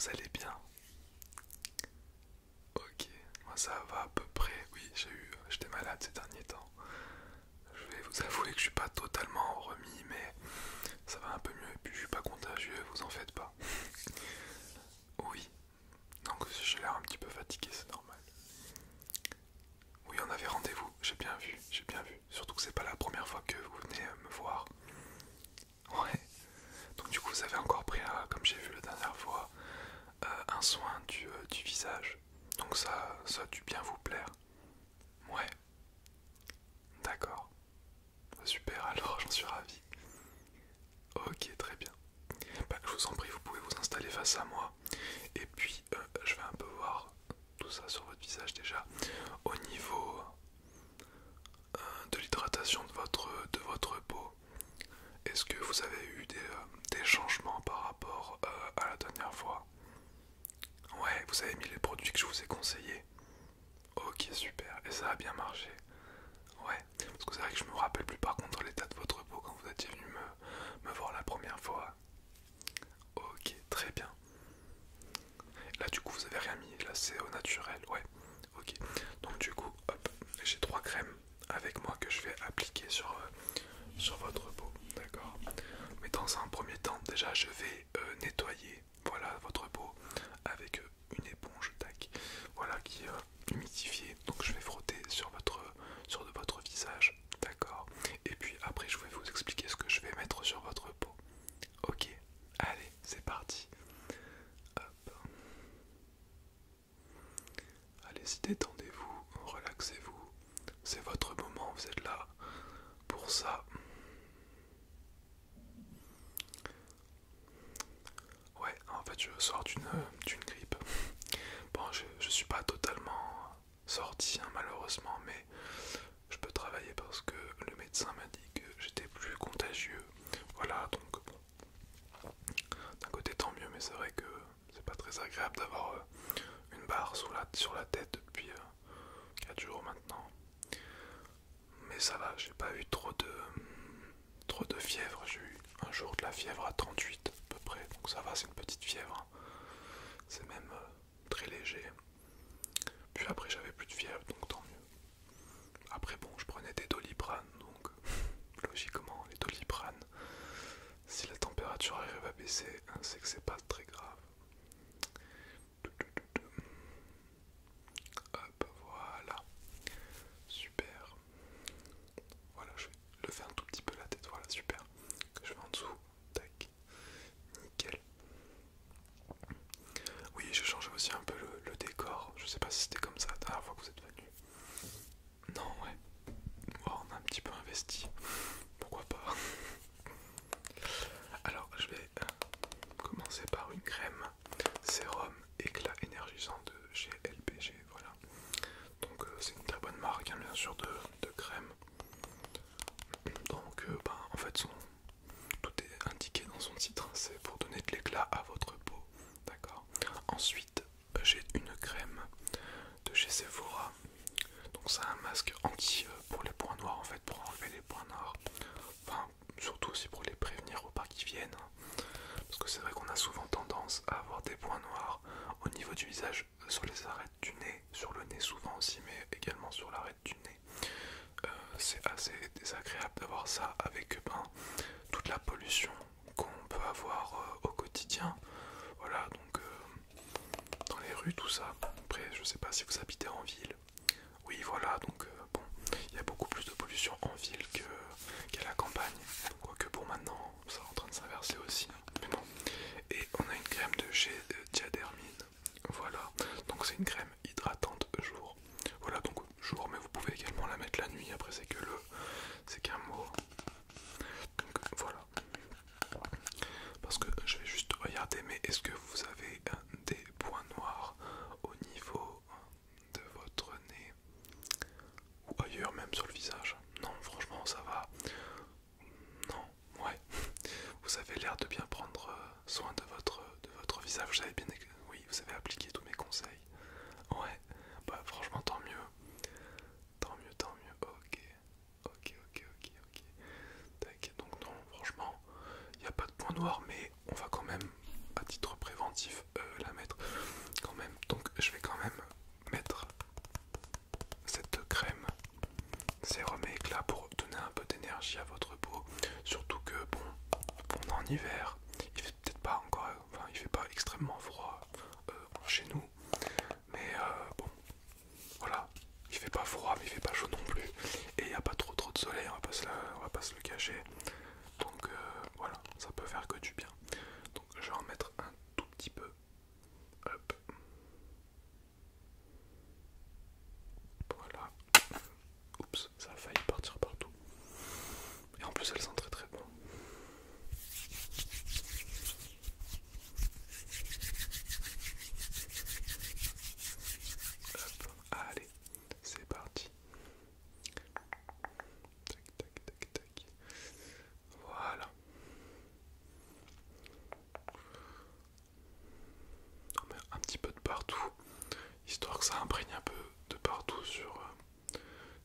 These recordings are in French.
vous allez bien? Ok, moi ça va à peu près. Oui, j'étais malade ces derniers temps. Je vais vous avouer que je suis pas totalement remis, mais ça va un peu mieux. Et puis je suis pas contagieux, vous en faites pas. Oui, donc si j'ai l'air un petit peu fatigué, c'est normal. Oui, on avait rendez-vous, j'ai bien vu, j'ai bien vu. Surtout que c'est pas la première fois que vous venez me voir. Ouais, donc du coup vous avez encore pris, comme j'ai vu la dernière fois, un soin du visage. Donc ça a dû bien vous plaire. Ouais, d'accord. Super, alors j'en suis ravi. Ok, très bien. Bah, je vous en prie, vous pouvez vous installer face à moi. Et puis, je vais un peu voir tout ça sur votre visage déjà. Au niveau de l'hydratation de votre peau, est-ce que vous avez eu des changements par rapport à la dernière fois? Ouais, vous avez mis les produits que je vous ai conseillés. Ok, super. Et ça a bien marché. Ouais, parce que c'est vrai que je me rappelle plus par contre l'état de votre peau quand vous étiez venu me voir la première fois. Ok, très bien. Là du coup vous avez rien mis, là c'est au naturel, ouais. Ok, donc du coup, hop, j'ai trois crèmes avec moi que je vais appliquer sur votre peau, d'accord. Mais dans un premier temps, déjà je vais nettoyer, voilà, votre peau avec une éponge, tac, voilà, qui est humidifiée. Donc je vais frotter sur votre visage, d'accord. Et puis après je vais vous expliquer ce que je vais mettre sur votre peau. Ok, allez, c'est parti. Hop. Allez-y, détendez-vous, relaxez-vous. C'est votre moment, vous êtes là pour ça. Ouais, en fait, je sors d'une grippe. Bon, je suis pas totalement sorti, hein, malheureusement, mais je peux travailler parce que le médecin m'a dit que j'étais plus contagieux. Voilà, donc bon, d'un côté tant mieux, mais c'est vrai que c'est pas très agréable d'avoir une barre sur la tête depuis 4 jours maintenant. Mais ça va, j'ai pas eu trop de fièvre. J'ai eu un jour de la fièvre à 38 à peu près, donc ça va, c'est une petite fièvre. C'est même très léger. Puis après j'avais plus de fièvre, donc tant mieux. Après bon, je prenais des Doliprane, donc logiquement les Doliprane, si la température arrive à baisser, c'est que c'est pas très grave. Hop, voilà. Super. Voilà, je vais lever un tout petit peu la tête, voilà, super. Que je vais en dessous, tac, nickel. Oui, j'ai changé aussi un peu le décor, je sais pas si c'était comme ça la dernière fois que vous êtes venu. Non, ouais, oh, on a un petit peu investi, pourquoi pas. Alors, je vais commencer par une crème sérum éclat énergisant de chez LPG, voilà. Donc c'est une très bonne marque, hein, bien sûr, de crème. Donc ben, en fait tout est indiqué dans son titre, hein, c'est pour donner de l'éclat à votre peau, d'accord. Ensuite j'ai une crème de chez Sephora, donc c'est un masque anti pour les points noirs, en fait, pour enlever les points noirs, enfin surtout aussi pour les prévenir au pas qu'ils viennent, hein. Parce que c'est vrai qu'on a souvent tendance à avoir des points noirs au niveau du visage, sur les arêtes du nez, sur le nez souvent aussi, mais également sur l'arête du nez. C'est assez désagréable d'avoir ça avec ben, toute la pollution qu'on peut avoir au quotidien. Voilà, donc dans les rues, tout ça. Après, je sais pas si vous habitez en ville. Oui, voilà, donc bon, il y a beaucoup plus de pollution en ville qu'à la campagne. Quoique pour maintenant, ça est en train de s'inverser aussi, hein. Mais bon. Et on a une crème de chez Diadermine. Voilà, donc c'est une crème hydratante jour. Voilà, donc jour, mais vous pouvez également la mettre la nuit. Après, c'est qu'un mot. Donc voilà. Parce que je vais juste regarder, mais est-ce que vous avez des points noirs au niveau de votre nez ou ailleurs, même sur le visage? Non, franchement, ça va. Non, ouais. Vous avez l'air de bien prendre soin de votre visage. Vous avez bien, oui, vous avez appliqué tous mes conseils. Ouais, bah franchement, tant mieux. Tant mieux, tant mieux. Ok, ok, ok, ok, ok. Tac, donc non, franchement, il n'y a pas de point noir, mais on va quand même, à titre préventif, la mettre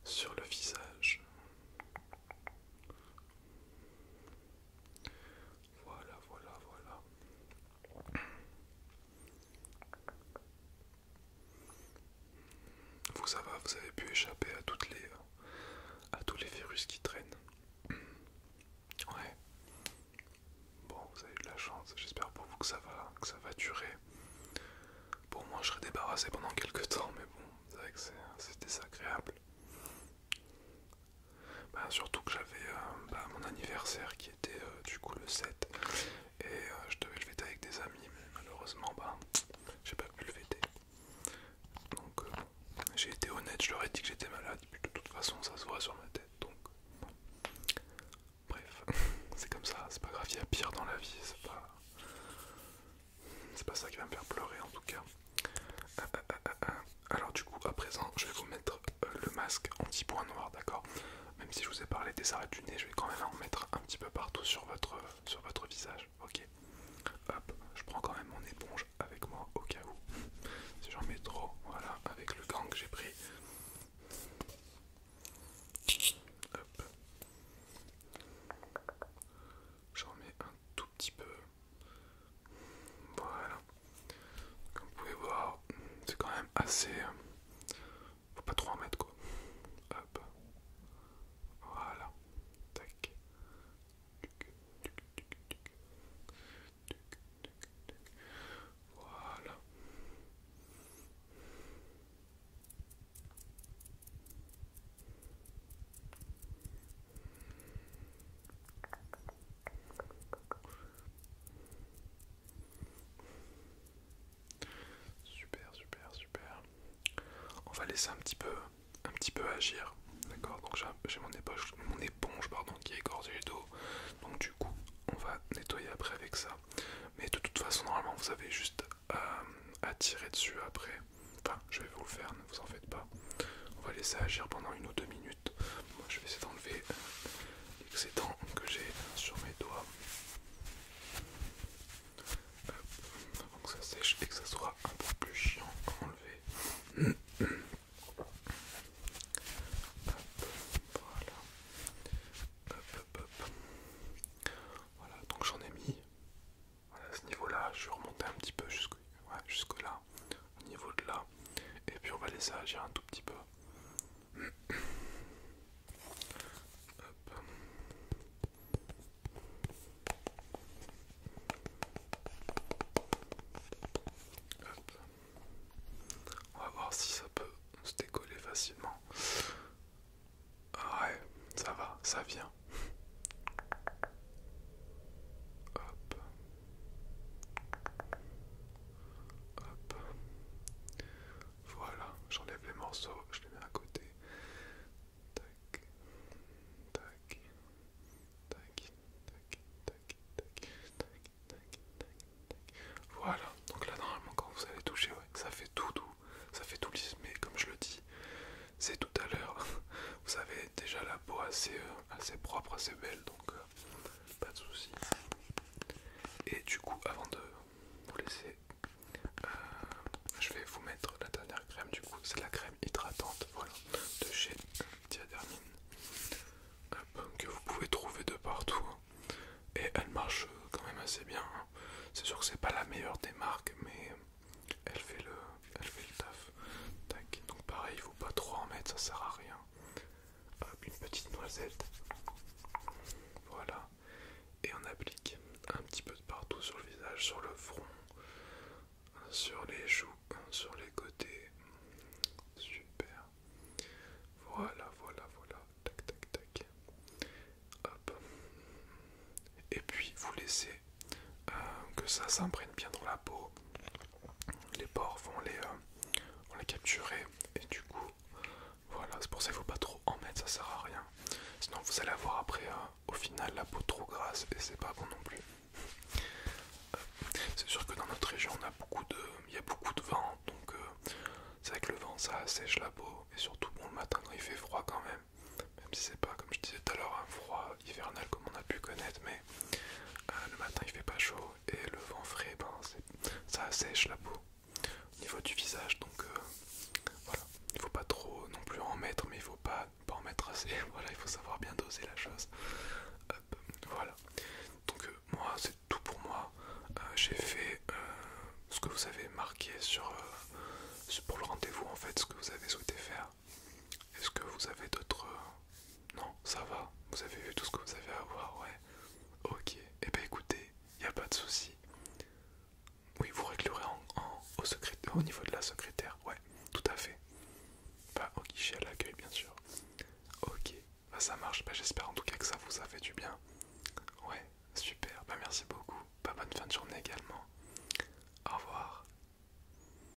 sur le visage. Voilà, voilà, voilà. Vous, ça va, vous avez pu échapper à tous les virus qui traînent. Ouais. Bon, vous avez eu de la chance. J'espère pour vous que ça va durer. Bon, moi je serai débarrassé pendant quelques temps, mais bon, c'est vrai que c'est désagréable. Bah, surtout que j'avais mon anniversaire qui était du coup le 7 et je devais le fêter avec des amis, mais malheureusement j'ai pas pu le fêter. Donc j'ai été honnête, je leur ai dit que j'étais malade, puis de toute façon ça se voit sur ma tête, donc bref, c'est comme ça, c'est pas grave, il y a pire dans la vie, c'est pas ça qui va me faire pleurer en tout cas. Alors du coup à présent je vais vous mettre le masque anti-point noir, d'accord? Même si je vous ai parlé des arêtes du nez, je vais quand même en mettre un petit peu partout sur votre visage, ok? Hop, je prends quand même mon éponge avec moi au cas où. Si j'en mets trop, voilà, avec le gant que j'ai pris. Hop. J'en mets un tout petit peu. Voilà. Comme vous pouvez voir, c'est quand même assez... Faut pas trop en mettre quoi. Hop. Voilà. Tac. Voilà. Super, super, super. On va laisser un petit peu agir. D'accord, donc j'ai mon éponge pardon, qui est gorgée d'eau. Donc du coup, on va nettoyer après avec ça. Mais de toute façon, normalement, vous avez juste à tirer dessus après. Enfin, je vais vous le faire, ne vous en faites pas. On va laisser agir pendant 1 ou 2 minutes. Moi, je vais essayer d'enlever l'excédent que j'ai sur mes doigts. Hop, avant que ça sèche et que ça soit un peu plus chiant à enlever. Voilà. Hop, hop, hop. Voilà, donc j'en ai mis. Voilà, à ce niveau-là, je vais remonter un petit peu jusque là, au niveau de là. Et puis on va laisser agir un tout petit peu. Hop. Hop. On va voir si ça peut se décoller facilement. Ah ouais, ça va, ça vient. Hop. Hop. Voilà, j'enlève les morceaux, je les mets à côté. Tac, tac, tac, tac, tac, tac, tac, tac, tac. Voilà, donc là normalement quand vous allez toucher, ouais, ça fait tout doux, ça fait tout lisse, mais comme je le dis, c'est tout à l'heure. Vous avez déjà la peau assez propre, assez belle, donc pas de soucis. Et du coup, avant de vous laisser, je vais vous mettre la dernière crème. Du coup, c'est la crème hydratante, voilà, de chez Diadermine, que vous pouvez trouver de partout. Et elle marche quand même assez bien. C'est sûr que c'est pas la meilleure des marques, mais elle fait le taf. Tac. Donc pareil, il faut pas trop en mettre, ça sert à rien. Hop, une petite noisette. Voilà. Et on applique un petit peu de partout sur le visage, sur le front, sur les joues, sur les côtés. Super. Voilà, voilà, voilà. Tac, tac, tac. Hop. Et puis vous laissez que ça s'imprègne bien dans la peau. Les pores vont les capturer. Et du coup, voilà, c'est pour ça qu'il ne faut pas trop en mettre, ça sert à rien. Sinon vous allez avoir après au final la peau trop grasse et c'est pas bon non plus. C'est sûr que dans notre région il y a beaucoup de vent, donc c'est vrai que le vent ça assèche la peau et surtout bon le matin quand il fait froid quand même si c'est pas comme je disais tout à l'heure un froid hivernal comme on a pu connaître, mais le matin il fait pas chaud et le vent frais ça assèche la peau au niveau du visage, donc voilà, il faut pas trop non plus au niveau de la secrétaire, ouais, tout à fait. Pas au guichet à l'accueil, bien sûr. Ok, bah ça marche. Bah, j'espère en tout cas que ça vous a fait du bien. Ouais, super. Bah merci beaucoup. Bah bonne fin de journée également.